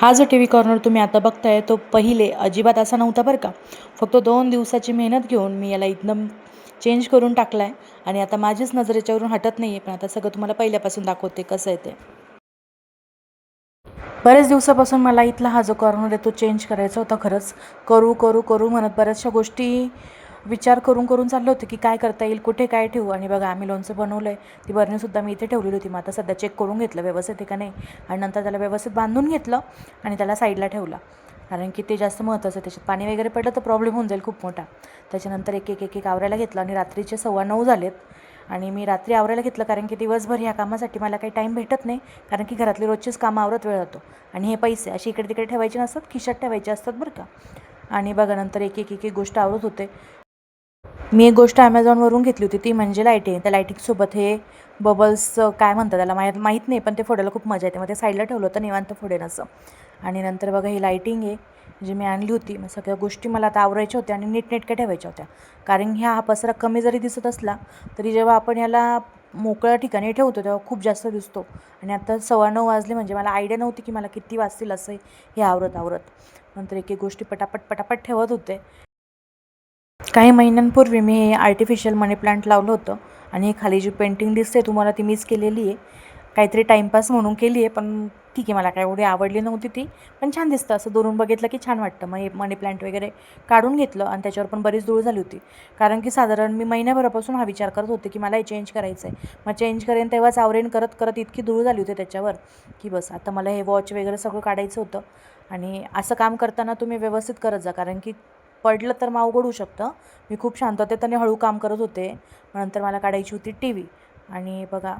हा जो T V corner तुम्ही आता बघताय तो पहिले अजिबात असा नव्हता बरं का. फक्त 2 दिवसाची मेहनत घेऊन मी याला एकदम चेंज करून टाकला आहे आणि आता माझीच नजर याच्यावरून हटत नाही आहे. पण आता सगळं तुम्हाला पहिल्यापासून दाखवते कसं आहे ते. बरेच दिवसापासून मला इथला हा जो कॉर्नर आहे तो चेंज करायचा होता. खरंच करू करू करू म्हणत बऱ्याचशा गोष्टी विचार करून करून चाललं होतं की काय करता येईल, कुठे काय ठेवू. आणि बघा आम्ही लोणचं बनवलं आहे, ती बरणीसुद्धा मी इथे ठेवलेली होती. मग आता सध्या चेक करून घेतलं व्यवस्थित आहे का नाही, आणि नंतर त्याला व्यवस्थित बांधून घेतलं आणि त्याला साईडला ठेवला. कारण की ते जास्त महत्त्वाचं आहे. त्याच्यात पाणी वगैरे पडलं तर प्रॉब्लेम होऊन जाईल खूप मोठा. त्याच्यानंतर एक एक एक एक आवरायला घेतलं आणि रात्रीचे 9:15 झालेत. आणि मी रात्री आवरायला घेतलं कारण की दिवसभर ह्या कामासाठी मला काही टाईम भेटत नाही. कारण की घरातली रोजचीच कामं आवरत वेळ जातो. आणि हे पैसे असे इकडे तिकडे ठेवायचे नसतात, खिशात ठेवायचे असतात बरं का. आणि बघा नंतर एक एक एक एक गोष्ट आवरत होते. मी एक गोष्ट ॲमेझॉनवरून घेतली होती, ती म्हणजे लाईटिंग. त्या लाईटिंगसोबत हे बबल्स काय म्हणतात त्याला माहीत नाही, पण ते फोडायला खूप मजा येते. मग ते साईडला ठेवलं होतं निवांत फोडेन असं. आणि नंतर बघा ही लाईटिंग आहे जी मी आणली होती. मग सगळ्या गोष्टी मला आता आवरायच्या होत्या आणि नीटनेटक्या ठेवायच्या होत्या. कारण हा पसरा कमी जरी दिसत असला तरी जेव्हा आपण याला मोकळ्या ठिकाणी ठेवतो तेव्हा खूप जास्त दिसतो. आणि आता 9:15 वाजले म्हणजे मला आयडिया नव्हती की मला किती वाजतील असं हे आवरत आवरत. नंतर एक एक गोष्टी पटापट पटापट ठेवत होते. काही महिन्यांपूर्वी मी हे आर्टिफिशियल मनी प्लांट लावलं होतं. आणि ही खाली जी पेंटिंग दिसते तुम्हाला ती मीच केलेली आहे. काहीतरी टाईमपास म्हणून केली आहे, पण ठीक आहे, मला काय एवढी आवडली नव्हती ती. पण छान दिसतं, असं दुरून बघितलं की छान वाटतं. मग हे मनी प्लांट वगैरे काढून घेतलं आणि त्याच्यावर पण बरीच धूळ झाली होती. कारण की साधारण मी महिन्याभरापासून हा विचार करत होते की मला हे चेंज करायचं आहे. मग चेंज करेन तेव्हाच आवरेन करत करत इतकी धूळ झाली होती त्याच्यावर की बस. आता मला हे वॉच वगैरे सगळं काढायचं होतं. आणि असं काम करताना तुम्ही व्यवस्थित करत जा, कारण की पडलं तर मग अवघड होऊ शकतं. मी खूप शांततेने हळू काम करत होते. नंतर मला काढायची होती टी व्ही. आणि बघा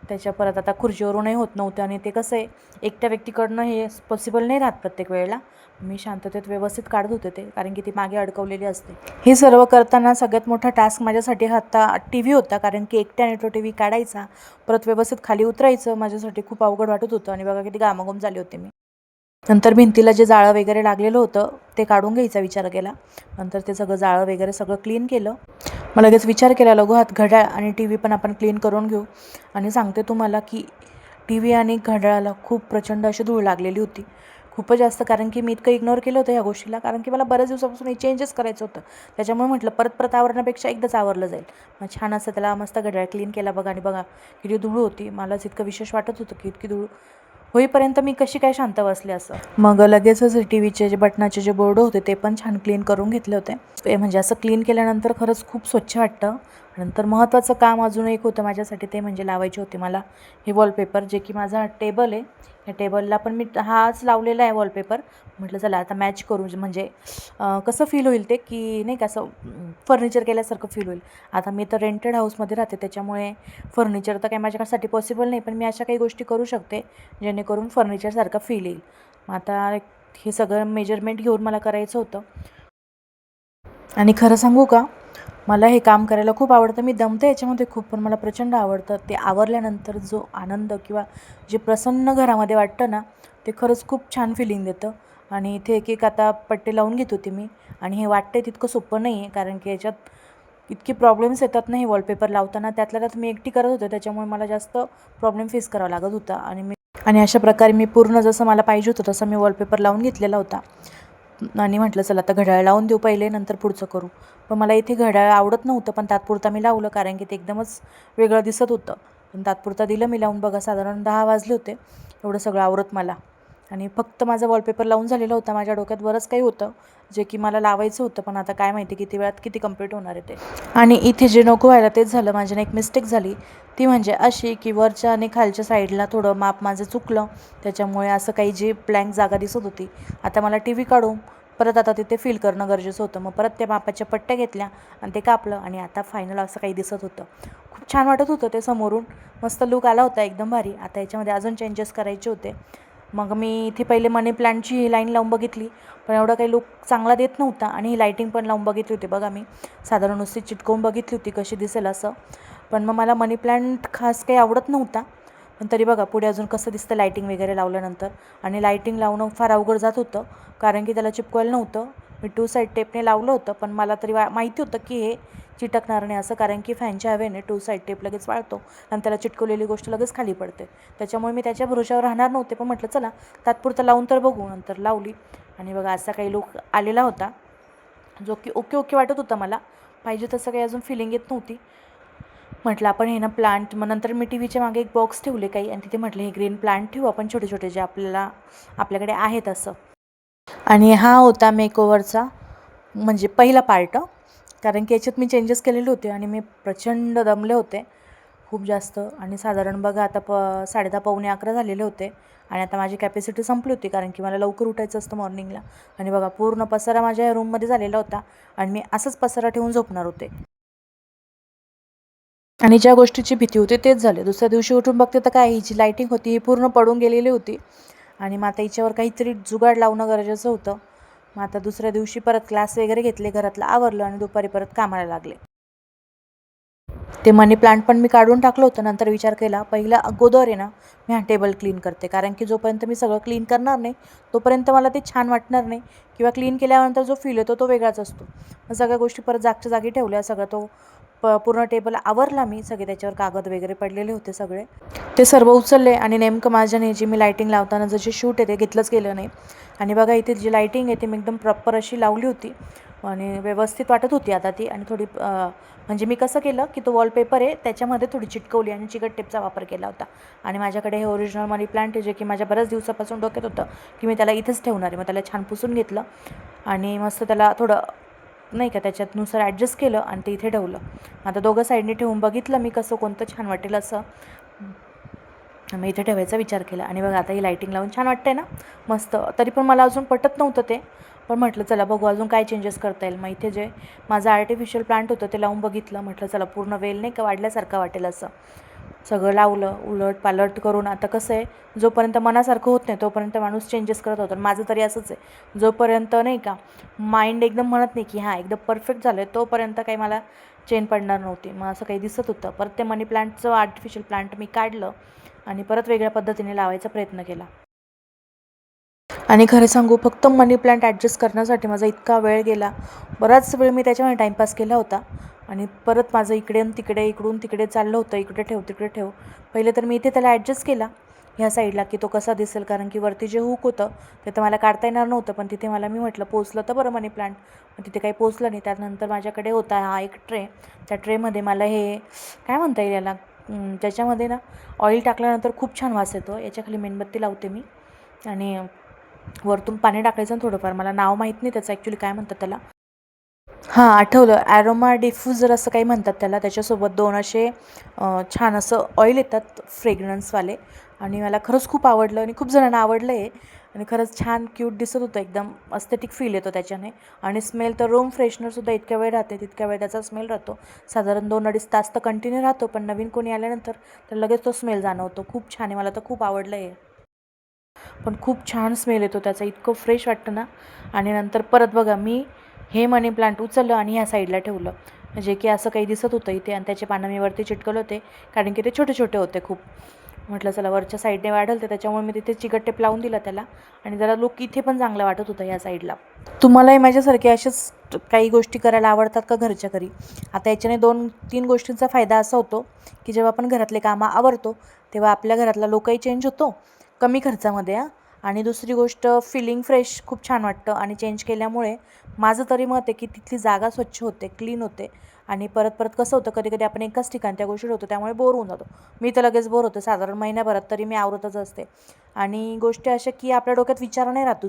त्याच्या परत आता खुर्चीवरूनही होत नव्हतं. आणि ते कसं आहे, एकट्या व्यक्तीकडनं हे पॉसिबल नाही राहत प्रत्येक वेळेला. मी शांततेत व्यवस्थित काढत होते ते, कारण की ती मागे अडकवलेली असते. हे सर्व करताना सगळ्यात मोठा टास्क माझ्यासाठी हा आता टी व्ही होता. कारण की एकट्याने तो टी व्ही काढायचा, परत व्यवस्थित खाली उतरायचं माझ्यासाठी खूप अवघड वाटत होतं. आणि बघा किती घामाघूम झाले होते मी. नंतर भिंतीला जे जाळं वगैरे लागलेलं होतं ते काढून घ्यायचा विचार केला. नंतर ते सगळं जाळं वगैरे सगळं क्लीन केलं. मग लगेच विचार केला लघुहात घड्याळ आणि टी व्ही पण आपण क्लीन करून घेऊ. आणि सांगते तुम्हाला की टी व्ही आणि घड्याळाला खूप प्रचंड अशी धूळ लागलेली होती, खूपच जास्त. कारण की मी इतकं इग्नोर केलं होतं ह्या गोष्टीला, कारण की मला बऱ्याच दिवसापासून हे चेंजेस करायचं होतं. त्याच्यामुळे म्हटलं परत परत आवरण्यापेक्षा एकदाच आवरलं जाईल. मग छान असं त्याला मस्त घड्याळ क्लीन केला बघा. आणि बघा किती धूळ होती. मलाच इतकं विशेष वाटत होतं की इतकी धूळ होईपर्यंत मी कशी काय शांत बसले असं. मग लगेचच टी व्हीचे जे बटनाचे जे बोर्ड होते ते पण छान क्लीन करून घेतले होते. ते म्हणजे असं क्लीन केल्यानंतर खरंच खूप स्वच्छ वाटतं. नंतर महत्त्वाचं काम अजून एक होतं माझ्यासाठी, ते म्हणजे लावायचे होते मला हे वॉलपेपर, जे की माझा टेबल आहे. या टेबलला पण मी हाच लावलेला आहे वॉलपेपर. म्हटलं चला आता मॅच करू, म्हणजे कसं फील होईल ते, की नाही का असं फर्निचर केल्यासारखं फील होईल. आता मी तर रेंटेड हाऊसमध्ये राहते, त्याच्यामुळे फर्निचर तर काही माझ्यासाठी पॉसिबल नाही, पण मी अशा काही गोष्टी करू शकते जेणेकरून फर्निचरसारखं फील येईल. मग आता हे सगळं मेजरमेंट घेऊन मला करायचं होतं. आणि खरं सांगू का, मला हे काम करायला खूप आवडतं. मी दमते याच्यामध्ये खूप, पण मला प्रचंड आवडतं. ते आवरल्यानंतर जो आनंद किंवा जे प्रसन्न घरामध्ये वाटतं ना, ते खरंच खूप छान फिलिंग देतं. आणि इथे एक एक आता पट्टे लावून घेत होते मी. आणि हे वाटते तितकं सोपं नाही आहे, कारण की याच्यात इतके प्रॉब्लेम्स येतात ना हे वॉलपेपर लावताना. त्यातल्या त्यात मी एकटी करत होते, त्याच्यामुळे मला जास्त प्रॉब्लेम फेस करावा लागत होता. आणि अशा प्रकारे मी पूर्ण जसं मला पाहिजे होतं तसं मी वॉलपेपर लावून घेतलेला होता. आणि म्हटलं चला आता घड्याळ लावून देऊ पहिले, नंतर पुढचं करू. पण मला इथे घड्याळ आवडत नव्हतं, पण तात्पुरता मी लावलं कारण की ते एकदमच वेगळं दिसत होतं. पण तात्पुरता दिलं मी लावून. बघा साधारण 10 वाजले होते एवढं सगळं आवरत मला. आणि फक्त माझा वॉलपेपर लावून झालेला होता. माझ्या डोक्यात बरंच काही होतं जे की मला लावायचं होतं, पण आता काय माहिती किती वेळात किती कंप्लीट होणार आहे ते. आणि इथे जे नको व्हायला तेच झालं. माझ्याने एक मिस्टेक झाली, ती म्हणजे अशी की वरच्या आणि खालच्या साईडला थोडं माप माझं चुकलं. त्याच्यामुळे असं काही जी ब्लँक जागा दिसत होती, आता मला टी व्ही काढून परत आता तिथे फिल करणं गरजेचं होतं. मग परत त्या मापाच्या पट्ट्या घेतल्या आणि ते कापलं आणि आता फायनल असं काही दिसत होतं. खूप छान वाटत होतं ते समोरून, मस्त लूक आला होता एकदम भारी. आता याच्यामध्ये अजून चेंजेस करायचे होते. मग मी इथे पहिले मनी प्लांटची लाईन लावून बघितली, पण एवढा काही लूक चांगला देत नव्हता. आणि ही लाईटिंग पण लावून बघितली होती बघा मी, साधारण नुसती चिटकवून बघितली होती कशी दिसेल असं. पण मग मला मनी प्लांट खास काही आवडत नव्हता. पण तरी बघा पुढे अजून कसं दिसतं लाईटिंग वगैरे लावल्यानंतर. आणि लाईटिंग लावणं फार अवघड जात होतं, कारण की त्याला चिपकवायला नव्हतं. मी 2 साईड टेपने लावलं होतं, पण मला तरी माहिती होतं की हे चिटकणार नाही असं, कारण की फॅनच्या हवेने 2 साईड टेप लगेच वाळतो आणि त्याला चिटकवलेली गोष्ट लगेच खाली पडते. त्याच्यामुळे मी त्याच्या भरोश्यावर राहणार नव्हते, पण म्हटलं चला तात्पुरतं लावून तर बघू. नंतर लावली आणि बघा असा काही लूक आलेला होता, जो की ओके ओके वाटत होता मला. पाहिजे तसं काही अजून फिलिंग येत नव्हती. म्हटलं आपण हे ना प्लांट, मग नंतर मी टी व्हीच्या मागे एक बॉक्स ठेवले काही आणि तिथे म्हटलं हे ग्रीन प्लांट ठेवू आपण, छोटे छोटे जे आपल्याकडे आहेत असं. आणि हा होता मेकओव्हरचा म्हणजे पहिला पार्ट, कारण की याच्यात मी चेंजेस केलेले होते आणि मी प्रचंड दमले होते खूप जास्त. आणि साधारण बघा आता 10:30 पावणे 11 झालेले होते आणि आता माझी कॅपॅसिटी संपली होती, कारण की मला लवकर उठायचं असतं मॉर्निंगला. आणि बघा पूर्ण पसारा माझ्या या रूममध्ये झालेला होता आणि मी असंच पसारा ठेवून झोपणार होते. आणि ज्या गोष्टीची भीती होती तेच झाले. दुसऱ्या दिवशी उठून बघते तर काय, ही जी लाईटिंग होती ही पूर्ण पडून गेलेली होती आणि मग आता हिच्यावर काहीतरी जुगाड लावणं गरजेचं होतं. मग आता दुसऱ्या दिवशी परत क्लास वगैरे घेतले, घरातलं आवरलं आणि दुपारी परत कामाला लागले. ते मनी प्लांट पण मी काढून टाकलं होतं. नंतर विचार केला, पहिला अगोदर आहे ना मी हा टेबल क्लीन करते, कारण की जोपर्यंत मी सगळं क्लीन करणार नाही तोपर्यंत मला ते छान वाटणार नाही, किंवा क्लीन केल्यानंतर जो फील येतो तो वेगळाच असतो. मग सगळ्या गोष्टी परत जागच्या जागी ठेवल्या, सगळं तो पूर्ण टेबल आवरला मी. सगळे त्याच्यावर कागद वगैरे पडलेले होते सगळे, ते सर्व उचलले आणि नेमकं माझ्याने जी मी लाईटिंग लावताना जशी शूट आहे ते घेतलंच गेलं नाही. आणि बघा इथे जी लाईटिंग आहे ती मी एकदम प्रॉपर अशी लावली होती आणि व्यवस्थित वाटत होती आता ती. आणि थोडी म्हणजे मी कसं केलं की तो वॉलपेपर आहे त्याच्यामध्ये थोडी चिटकवली आणि चिकट टेपचा वापर केला होता. आणि माझ्याकडे हे ओरिजिनल मनी प्लांट आहे, जे की माझ्या बऱ्याच दिवसापासून डोक्यात होतं की मी त्याला इथेच ठेवणार आहे. मग त्याला छान पुसून घेतलं आणि मस्त त्याला थोडं नाही का त्याच्यातनुसार ॲडजस्ट केलं आणि ते इथे ठेवलं. आता दोघं साईडने ठेवून बघितलं मी कसं कोणतं छान वाटेल असं. मग इथे ठेवायचा विचार केला आणि बघा आता ही लाईटिंग लावून छान वाटते ना मस्त. तरी पण मला अजून पटत नव्हतं ते, पण म्हटलं चला बघू अजून काय चेंजेस करता येईल. मग इथे जे माझं आर्टिफिशियल प्लांट होतं ते लावून बघितलं. म्हटलं चला पूर्ण वेल नाही का वाढल्यासारखं वाटेल असं. सगळं लावलं उलट पालट करून. आता कसं आहे, जोपर्यंत मनासारखं होत नाही तोपर्यंत माणूस चेंजेस करत होतं. माझं तरी असंच आहे, जोपर्यंत नाही का माइंड एकदम म्हणत नाही की हां एकदम परफेक्ट झालं आहे तोपर्यंत काही मला चेन पडणार नव्हती. मग असं काही दिसत होतं. परत ते मनी प्लांटचं आर्टिफिशियल प्लांट मी काढलं आणि परत वेगळ्या पद्धतीने लावायचा प्रयत्न केला. आणि खरं सांगू फक्त मनी प्लांट ॲडजस्ट करण्यासाठी माझा इतका वेळ गेला. बराच वेळ मी त्याच्यामध्ये टाईमपास केला होता आणि परत माझं इकडे तिकडे इकडून तिकडे चाललं होतं, इकडे ठेव तिकडे ठेव. पहिले तर मी इथे त्याला ॲडजस्ट केला ह्या साईडला की तो कसा दिसेल, कारण की वरती जे हूक होतं ते तर मला काढता येणार नव्हतं. पण तिथे मी म्हटलं पोचलं तर बरं मनी प्लांट, पण तिथे काही पोचलं नाही. त्यानंतर माझ्याकडे होता हा एक ट्रे. त्या ट्रेमध्ये मला हे काय म्हणता येईल याला, त्याच्यामध्ये ना ऑइल टाकल्यानंतर खूप छान वास येतो. याच्याखाली मेणबत्ती लावते मी आणि वरतून पाणी टाकायचं आणि थोडंफार, मला नाव माहीत नाही त्याचं ॲक्च्युली काय म्हणतात त्याला. हां आठवलं, ॲरोमा डिफ्युजर असं काही म्हणतात त्याला. त्याच्यासोबत 2 असे छान असं ऑइल येतात फ्रेग्रन्सवाले आणि मला खरंच खूप आवडलं आणि खूप जणांना आवडलं आहे. आणि खरंच छान क्यूट दिसत होतं, एकदम एस्थेटिक फील येतो त्याच्याने. आणि स्मेल तर रूम फ्रेशनरसुद्धा इतक्या वेळ राहते तितक्या वेळ त्याचा स्मेल राहतो. साधारण 2-2.5 तास तर कंटिन्यू राहतो, पण नवीन कोणी आल्यानंतर तर लगेच तो स्मेल जाणवतो. खूप छान आहे, मला तर खूप आवडलं आहे. पण खूप छान स्मेल येतो त्याचा, इतकं फ्रेश वाटतं ना. आणि नंतर परत बघा मी हे मनी प्लांट उचललं आणि ह्या साईडला ठेवलं, म्हणजे की असं काही दिसत होतं इथे. आणि त्याचे पानं मी वरती चिटकवले होते, कारण की ते छोटे छोटे होते खूप. म्हटलं चला वरच्या साईडने वाढलं, तर त्याच्यामुळे मी तिथे चिकट टेप लावून दिला त्याला. आणि जरा लुक इथे पण चांगलं वाटत होतं ह्या साईडला. तुम्हालाही माझ्यासारखे असेच काही गोष्टी करायला आवडतात का घरच्या घरी? आता याच्याने 2-3 गोष्टींचा फायदा असा होतो की जेव्हा आपण घरातले कामं आवरतो तेव्हा आपल्या घरातला लुकही चेंज होतो कमी खर्चामध्ये. आणि दुसरी गोष्ट फिलिंग फ्रेश खूप छान वाटतं. आणि चेंज केल्यामुळे माझं तरी मत आहे की तिथली जागा स्वच्छ होते, क्लीन होते. आणि परत परत कसं होतं, कधी कधी आपण एकाच ठिकाणी त्या गोष्टी होतो त्यामुळे बोर होऊन जातो. मी तर लगेच बोर होते, साधारण महिन्याभरात तरी मी आवरतच असते. आणि गोष्टी अशा की आपल्या डोक्यात विचार नाही राहत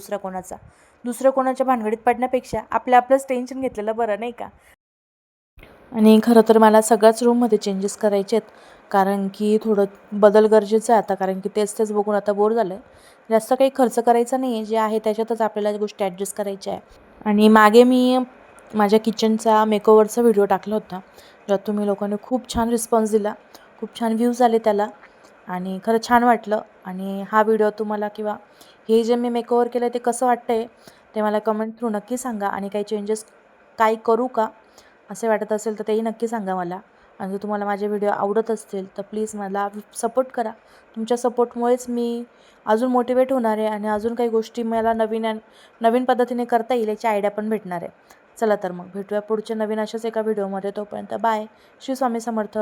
दुसऱ्या कोणाच्या भानगडीत पडण्यापेक्षा आपलंच टेन्शन घेतलेलं बरं, नाही का? आणि खरं तर मला सगळ्याच रूममध्ये चेंजेस करायचे आहेत, कारण की थोडं बदल गरजेचं आहे आता, कारण की तेच बघून आता बोर झालं आहे. जास्त काही खर्च करायचा नाही आहे, जे आहे त्याच्यातच आपल्याला गोष्टी ॲडजस्ट करायच्या आहे. आणि मागे मी माझ्या किचनचा मेकओव्हरचा व्हिडिओ टाकला होता, ज्यात तुम्ही लोकांनी खूप छान रिस्पॉन्स दिला, खूप छान व्ह्यूज आले त्याला आणि खरं छान वाटलं. आणि हा व्हिडिओ तुम्हाला किंवा हे जे मी मेकओव्हर केलं आहे ते कसं वाटतं आहे ते मला कमेंट थ्रू नक्की सांगा. आणि काही चेंजेस काही करू का असे वाटत असेल तर तेही नक्की सांगा मला. आणि जर तुम्हाला माझे व्हिडिओ आवडत असतील तर प्लीज मला सपोर्ट करा. तुमच्या सपोर्टमुळेच मी अजून मोटिवेट होणार आहे आणि अजून काही गोष्टी मला नवीन पद्धतीने करता येईल याची आयडिया पण भेटणार आहे. चला तर मग भेटूया पुढच्या नवीन अशाच एका व्हिडिओमध्ये. तोपर्यंत बाय. श्री स्वामी समर्थ.